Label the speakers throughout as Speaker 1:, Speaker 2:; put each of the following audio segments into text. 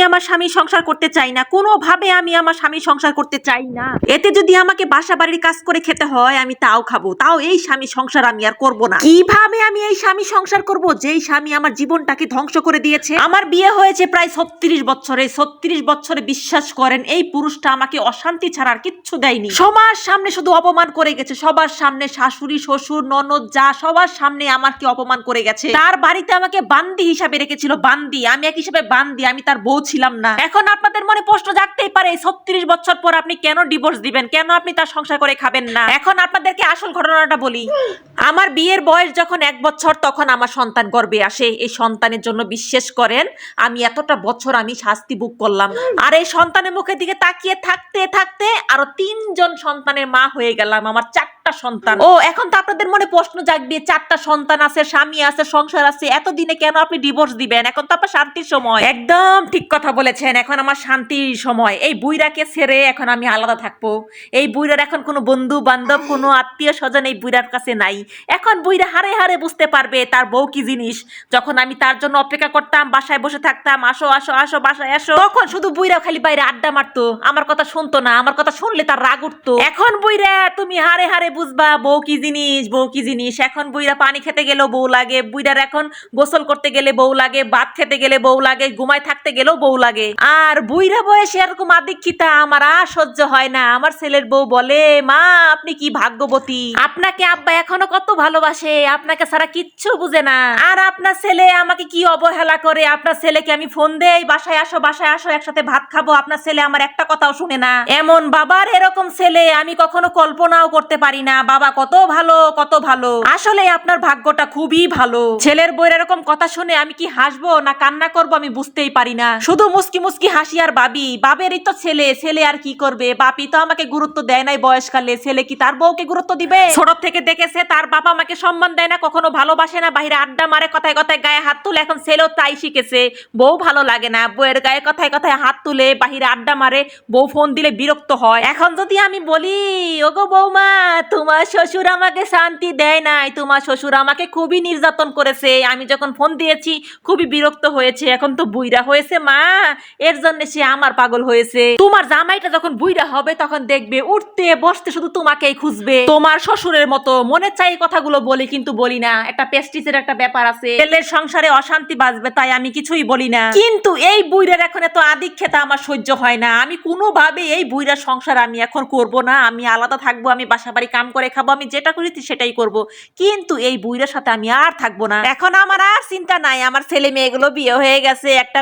Speaker 1: আমার স্বামী সংসার করতে চাই না, কোনোভাবে আমি আমার স্বামী সংসার করতে চাই না। এতে যদি আমাকে বাসা বাড়ির কাজ করে খেতে হয় আমি তাও খাবো, তাও এই স্বামী সংসার আমি আর করব না। কিভাবে আমি এই স্বামী সংসার করব যেই স্বামী আমার জীবনটাকে ধ্বংস করে দিয়েছে? আমার বিয়ে হয়েছে প্রায় 36 বছরে, 36 বছরে বিশ্বাস করেন এই পুরুষটা আমাকে অশান্তি ছাড়া আর কিচ্ছু দেয়নি। সবার সামনে শুধু অপমান করে গেছে, সবার সামনে শাশুড়ি শ্বশুর ননদ যা সবার সামনে আমাকে অপমান করে গেছে। তার বাড়িতে আমাকে বান্দি হিসাবে রেখেছিল, বান্দি, আমি এক হিসেবে বান্দি, আমি তার বউ ছিলাম না। এখন আপনাদের মনে প্রশ্ন জাগতেই পারে 36 বছর পর আপনি কেন ডিভোর্স দিবেন, কেন আপনি তার সংসার করে খাবেন না? এখন আপনাদেরকে আসল ঘটনাটা বলি। আমার বিয়ের বয়স যখন 1 বছর তখন আমার সন্তান গর্ভে আসে। এই সন্তানের জন্য বিশ্বাস করেন আমি এতটা বছর আমি শাস্তি ভোগ করলাম। আর এই সন্তানের মুখের দিকে তাকিয়ে থাকতে থাকতে আরো 3 জন সন্তানের মা হয়ে গেলাম। আমার 4টা সন্তান। ও এখন তো আপনাদের মনে প্রশ্ন জাগবে 4টা সন্তান আছে, স্বামী আছে, সংসার আছে, এতদিনে কেন আপনি ডিভোর্স দিবেন? এখন তো আপনার শান্তির সময়। একদম ঠিক কথা বলেছেন, এখন আমার শান্তির সময়। এই বুইরাকে ছেড়ে এখন আমি আলাদা থাকবো। এই বুইরার এখন কোনো বন্ধু বান্ধব কোনো আত্মীয় স্বজন এই বুইরার কাছে নাই। এখন বুইরা হারে হারে বুঝতে পারবে তার বউ কি জিনিস। যখন আমি তার জন্য অপেক্ষা করতাম, বাসায় বসে থাকতাম, আসো আসো আসো বাসায় আসো, তখন শুধু বুইরা খালি বাইরে আড্ডা মারতো, আমার কথা শুনতো না, আমার কথা শুনলে তার রাগ উঠতো। এখন বুইরা তুমি হারে হারে বুঝবা বউ কি জিনিস, বউ কি জিনিস। এখন বুইরা পানি খেতে গেলেও বউ লাগে, বুইরার এখন গোসল করতে গেলে বউ লাগে, ভাত খেতে গেলে বউ লাগে, ঘুমায় থাকতে গেলেও বউ লাগে। আর বুইরা বয়সে এরকম আদিক্ষিতা আমার আর সহ্য হয় না। আমার ছেলের বউ বলে, মা আপনি কি ভাগ্যবতী, আপনাকে আব্বা এখনো কত ভালোবাসে, আপনাকে ছাড়া কিচ্ছু বুঝে না। আর আপনার ছেলে আমাকে কি অবহেলা করে। আপনার ছেলেকে আমি ফোন দেই, বাসায় আসো বাসায় আসো একসাথে ভাত খাবো, আপনার ছেলে আমার একটা কথাও শুনে না। এমন বাবার এরকম ছেলে আমি কখনো কল্পনাও করতে পারি না। বাবা কত ভালো, কত ভালো। আসলে আপনার ভাগ্যটা খুবই ভালো। ছেলের বউয়ের এরকম কথা শুনে আমি কি হাসবো না কান্না করবো আমি বুঝতেই পারি না। শুধু মুস্কি মুস্কি হাসি আর ভাবি বাবেরই তো ছেলে, ছেলে আর কি করবে। বাপি তো আমাকে গুরুত্ব দেয় নাই বয়সকালে, ছেলে কি তার বউকে গুরুত্ব দিবে? ছোট থেকে দেখেছে তার বাবা আমাকে সম্মান দেয় না, কখনো ভালোবাসে না, বাইরে আড্ডা মারে, কথায় কথায় গায়ে হাত তুলে। এখন ছেলেও তাই শিখেছে, বউ ভালো লাগে না, বউয়ের গায়ে কথায় কথায় হাত তুলে, বাহিরে আড্ডা মারে, বউ ফোন দিলে বিরক্ত হয়। এখন যদি আমি বলি, ওগো বৌমা তোমার শ্বশুর আমাকে শান্তি দেয় নাই, তোমার শ্বশুর আমাকে খুবই নির্যাতন করেছে, আমি যখন ফোন দিয়েছি খুবই বিরক্ত হয়েছে, এখন তো বুইরা হয়েছে মা, এর জন্য সে আমার পাগল হয়েছে। তোমার জামাইটা যখন বুইরা হবে তখন দেখবে উঠতে বসতে শুধু তোমাকেই খুঁজবে, তোমার শ্বশুরের মতো। মনে চাই কথাগুলো বলি কিন্তু বলি না, একটা পেস্টিসের একটা ব্যাপার আছে, ছেলের সংসারে অশান্তি বাজবে তাই আমি কিছুই বলি না। কিন্তু এই বুইরার এখন এত আদিক্ষেতা আমার সহ্য হয় না। আমি কোনোভাবে এই বুইরার সংসার আমি এখন করব না, আমি আলাদা থাকবো, আমি বাসা বাড়ি কাম করে খাবো, আমি যেটা করি সেটাই করব। কিন্তু এই বুইরার সাথে আমি আর থাকবো না। এখন আমার আর চিন্তা নাই, আমার ছেলে মেয়েগুলো বিয়ে হয়ে গেছে, একটা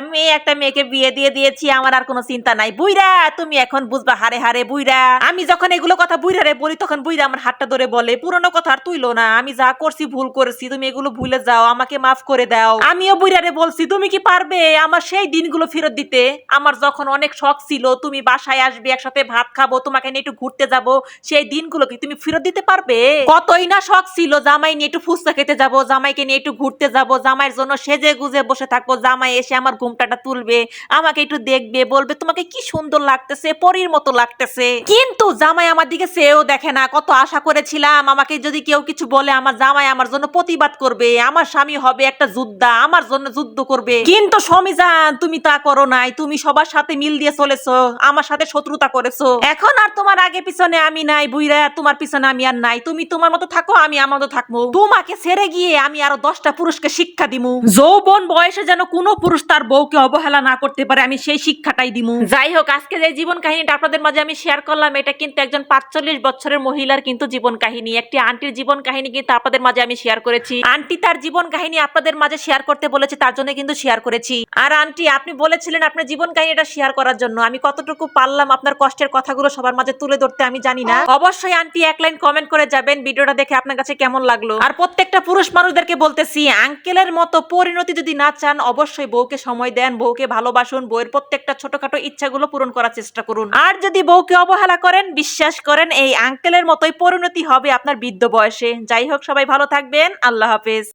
Speaker 1: মেয়েকে বিয়ে দিয়ে দিয়েছি, আমার আর কোনো চিন্তা নাই। বুইরা তুমি এখন বুঝবা হারে হারে বুইরা। আমি যখন এগুলো কথা বুইরারে বলি তখন বুইরা আমার হাতটা ধরে বলে, পুরনো কথা আর তুইলো না, আমি যা করছি ভুল করেছি, তুমি এগুলো ভুলে যাও, আমাকে মাফ করে দাও। আমিও বুইরারে বলছি তুমি কি পারবে আমার সেই দিনগুলো ফেরত দিতে? আমার যখন অনেক শখ ছিল তুমি বাসায় আসবে, একসাথে ভাত খাবো, তোমাকে নিয়ে একটু ঘুরতে যাবো, সেই দিনগুলো কি তুমি ফেরত দিতে পারবে? কতই না শখ ছিল জামাই নিয়ে একটু ফুচকা খেতে যাবো, জামাইকে নিয়ে একটু ঘুরতে যাবো, জামাইয়ের জন্য সেজে গুজে বসে থাকবো, জামাই এসে আমার ঘুমটাটা তুলবে, আমাকে একটু দেখবে, বলবে তোমাকে কি সুন্দর লাগতেছে, পরীর মতো লাগতেছে। কিন্তু জামাই আমার দিকে চেয়েও দেখে না। কত আশা করেছিলাম আমাকে যদি কেউ কিছু বলে আমার জামাই আমার জন্য প্রতিবাদ করবে, আমার স্বামী হবে একটা যোদ্ধা, আমার জন্য যুদ্ধ করবে। কিন্তু স্বামীজান তুমি তা করো নাই, তুমি সবার সাথে মিল দিয়ে চলেছো, আমার সাথে শত্রুতা করেছো। এখন আর তোমার আগে পিছনে আমি নাই বুইরা, তোমার পিছনে আমি আর নাই, তুমি তোমার মতো থাকো, আমি আমার মতো থাকবো। তোমাকে ছেড়ে গিয়ে আমি আরো 10টা পুরুষকে শিক্ষা দিমু, যৌবন বয়সে যেন কোনো পুরুষ তার বউকে অবহেলা না করতে পারে, আমি সেই শিক্ষাটাই দিমু। যাই হোক, আজকে যে জীবন কাহিনীটা আপনাদের মাঝে আমি শেয়ার করলাম এটা কিন্তু একজন 45 বছরের মহিলার কিন্তু জীবন কাহিনী, একটি আন্টির জীবন কাহিনী কিন্তু আপনাদের মাঝে আমি শেয়ার করেছি। আন্টি তার জীবন কাহিনী আপনাদের মাঝে শেয়ার করতে বলেছে, তার জন্য কিন্তু শেয়ার করেছি। আর আন্টি আপনি বলেছিলেন আপনার জীবন কাহিনীটা শেয়ার করার জন্য, আমি কতটুকু পারলাম আপনার কষ্টের কথাগুলো সবার মাঝে তুলে ধরতে আমি জানি না। অবশ্যই আন্টি এক লাইন কমেন্ট করে যাবেন ভিডিওটা দেখে আপনার কাছে কেমন লাগলো। আর প্রত্যেকটা পুরুষ মানুষদেরকে বলতেছি, আঙ্কেলের মতো পরিণতি যদি না চান অবশ্যই বউকে সময় দেন, বউকে ভালোবাসুন, বউয়ের প্রত্যেকটা ছোটখাটো ইচ্ছাগুলো পূরণ করার চেষ্টা করুন। আর যদি বউকে অবহেলা করেন বিশ্বাস করেন এই আঙ্কেলের মতোই পরিণতি হবে আপনার বৃদ্ধ বয়সে। যাই হোক, সবাই ভালো থাকবেন, আল্লাহ হাফেজ।